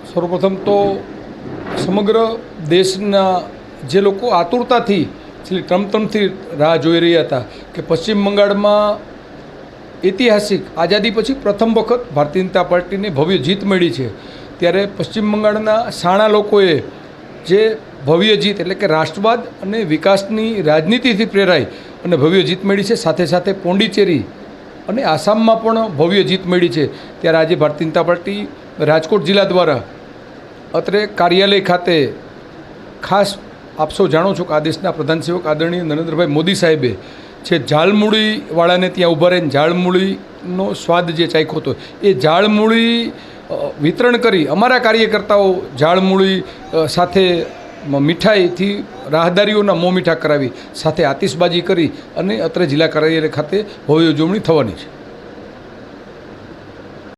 સર્વપ્રથમ તો સમગ્ર દેશના જે લોકો આતુરતાથી છેલ્લી ત્રમત્રમથી રાહ જોઈ રહ્યા હતા કે પશ્ચિમ બંગાળમાં ઐતિહાસિક આઝાદી પછી પ્રથમ વખત ભારતીય જનતા પાર્ટીને ભવ્ય જીત મળી છે, ત્યારે પશ્ચિમ બંગાળના શાણા લોકોએ જે ભવ્ય જીત એટલે કે રાષ્ટ્રવાદ અને વિકાસની રાજનીતિથી પ્રેરાઈ અને ભવ્ય જીત મળી છે, સાથે સાથે પોંડિચેરી અને આસામમાં પણ ભવ્ય જીત મળી છે, ત્યારે આજે ભારતીય જનતા પાર્ટી રાજકોટ જિલ્લા દ્વારા અત્રે કાર્યાલય ખાતે ખાસ આપ સૌ જાણો છો કે આ દેશના પ્રધાન સેવક આદરણીય નરેન્દ્રભાઈ મોદી સાહેબે છે ઝાલમૂળીવાળાને ત્યાં ઊભા રહીને ઝાલમૂળીનો સ્વાદ જે ચાખ્યો હતો એ ઝાલમૂળી વિતરણ કરી અમારા કાર્યકર્તાઓ ઝાલમૂળી સાથે મીઠાઈથી રાહદારીઓના મોં મીઠા કરાવી સાથે આતિશબાજી કરી અને અત્રે જિલ્લા કાર્યાલય ખાતે ભવ્ય ઉજવણી થવાની છે.